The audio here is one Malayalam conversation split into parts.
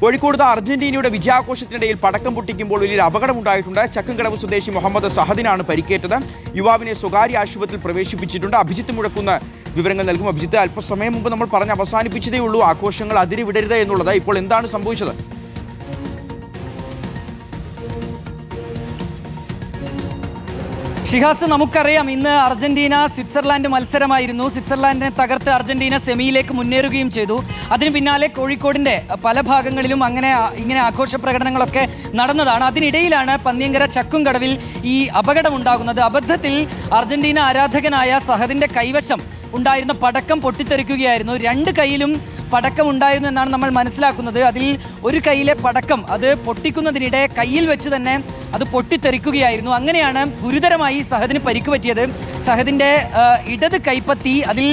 കോഴിക്കോട് അർജന്റീനയുടെ വിജയാഘോഷത്തിനിടയിൽ പടക്കം പൊട്ടിക്കുമ്പോൾ വലിയൊരു അപകടമുണ്ടായിട്ടുണ്ട്. ചക്കൻകടവ് സ്വദേശി മുഹമ്മദ് സഹദിനാണ് പരിക്കേറ്റത്. യുവാവിനെ സ്വകാര്യ ആശുപത്രിയിൽ പ്രവേശിപ്പിച്ചിട്ടുണ്ട്. അഭിജിത്ത് മുഴക്കുന്ന വിവരങ്ങൾ നൽകും. അഭിജിത്ത്, അല്പസമയം മുമ്പ് നമ്മൾ പറഞ്ഞ് അവസാനിപ്പിച്ചതേ ഉള്ളൂ ആഘോഷങ്ങൾ അതിരുവിടരുത് എന്നുള്ളത്. ഇപ്പോൾ എന്താണ് സംഭവിച്ചത്? ഷിഹാസ്, നമുക്കറിയാം ഇന്ന് അർജന്റീന സ്വിറ്റ്സർലാൻഡ് മത്സരമായിരുന്നു. സ്വിറ്റ്സർലാൻഡിനെ തകർത്ത് അർജന്റീന സെമിയിലേക്ക് മുന്നേറുകയും ചെയ്തു. അതിന് പിന്നാലെ കോഴിക്കോടിന്റെ പല ഭാഗങ്ങളിലും ഇങ്ങനെ ആഘോഷ പ്രകടനങ്ങളൊക്കെ നടന്നതാണ്. അതിനിടയിലാണ് പന്നിയങ്കര ചക്കുംകടവിൽ ഈ അപകടമുണ്ടാകുന്നത്. അബദ്ധത്തിൽ അർജന്റീന ആരാധകനായ സഹദിന്റെ കൈവശം ഉണ്ടായിരുന്ന പടക്കം പൊട്ടിത്തെറിക്കുകയായിരുന്നു. രണ്ട് കൈയിലും പടക്കം ഉണ്ടായിരുന്നു എന്നാണ് നമ്മൾ മനസ്സിലാക്കുന്നത്. അതിൽ ഒരു കൈയിലെ പടക്കം അത് പൊട്ടിക്കുന്നതിനിടെ കയ്യിൽ വെച്ച് തന്നെ അത് പൊട്ടിത്തെറിക്കുകയായിരുന്നു. അങ്ങനെയാണ് ഗുരുതരമായി സഹദിന് പരിക്ക് പറ്റിയത്. സഹദിന്റെ ഇടത് കൈപ്പത്തി അതിൽ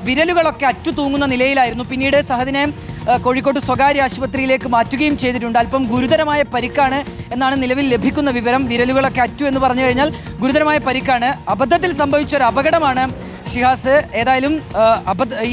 വിരലുകളൊക്കെ അറ്റുതൂങ്ങുന്ന നിലയിലായിരുന്നു. പിന്നീട് സഹദിനെ കോഴിക്കോട് സ്വകാര്യ ആശുപത്രിയിലേക്ക് മാറ്റുകയും ചെയ്തിട്ടുണ്ട്. അല്പം ഗുരുതരമായ പരിക്കാണ് എന്നാണ് നിലവിൽ ലഭിക്കുന്ന വിവരം. വിരലുകളൊക്കെ അറ്റു എന്ന് പറഞ്ഞു കഴിഞ്ഞാൽ ഗുരുതരമായ പരിക്കാണ്. അബദ്ധത്തിൽ സംഭവിച്ച ഒരു അപകടമാണ് ഷിഹാസ്. ഏതായാലും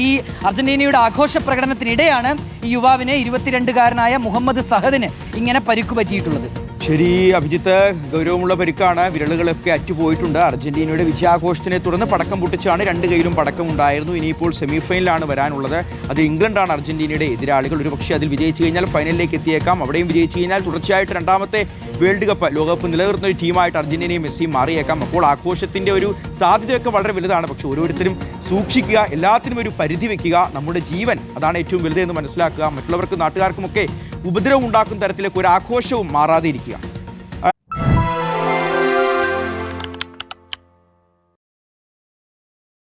ഈ അർജന്റീനയുടെ ആഘോഷ പ്രകടനത്തിനിടെയാണ് ഈ യുവാവിന് 22-കാരനായ മുഹമ്മദ് സഹദിന് ഇങ്ങനെ പരിക്കു പറ്റിയിട്ടുള്ളത്. ശരി അഭിജിത്ത്, ഗൗരവമുള്ള പരിക്കാണ്. വിരലുകളൊക്കെ അറ്റുപോയിട്ടുണ്ട്. അർജന്റീനയുടെ വിജയാഘോഷത്തിനെ തുടർന്ന് പടക്കം പൊട്ടിച്ചാണ്. രണ്ട് കൈയിലും പടക്കം ഉണ്ടായിരുന്നു. ഇനിയിപ്പോൾ സെമിഫൈനലാണ് വരാനുള്ളത്. അത് ഇംഗ്ലണ്ടാണ് അർജന്റീനയുടെ എതിരാളികൾ. ഒരുപക്ഷെ അതിൽ വിജയിച്ചു കഴിഞ്ഞാൽ ഫൈനലിലേക്ക് എത്തിയേക്കാം. അവിടെയും വിജയിച്ചു കഴിഞ്ഞാൽ തുടർച്ചയായിട്ട് രണ്ടാമത്തെ വേൾഡ് കപ്പ് ലോകകപ്പ് നിലനിർത്തുന്ന ഒരു ടീമായിട്ട് അർജന്റീനയും മെസ്സിയും മാറിയേക്കാം. അപ്പോൾ ആഘോഷത്തിന്റെ ഒരു സാധ്യതയൊക്കെ വളരെ വലുതാണ്. പക്ഷെ ഓരോരുത്തരും സൂക്ഷിക്കുക, എല്ലാത്തിനും ഒരു പരിധി വെക്കുക. നമ്മുടെ ജീവൻ അതാണ് ഏറ്റവും വലുതെന്ന് മനസ്സിലാക്കുക. മറ്റുള്ളവർക്കും നാട്ടുകാർക്കുമൊക്കെ ഉപദ്രവം ഉണ്ടാക്കുന്ന തരത്തിലേക്ക് ഒരു ആഘോഷവും മാറാതെ ഇരിക്കുക.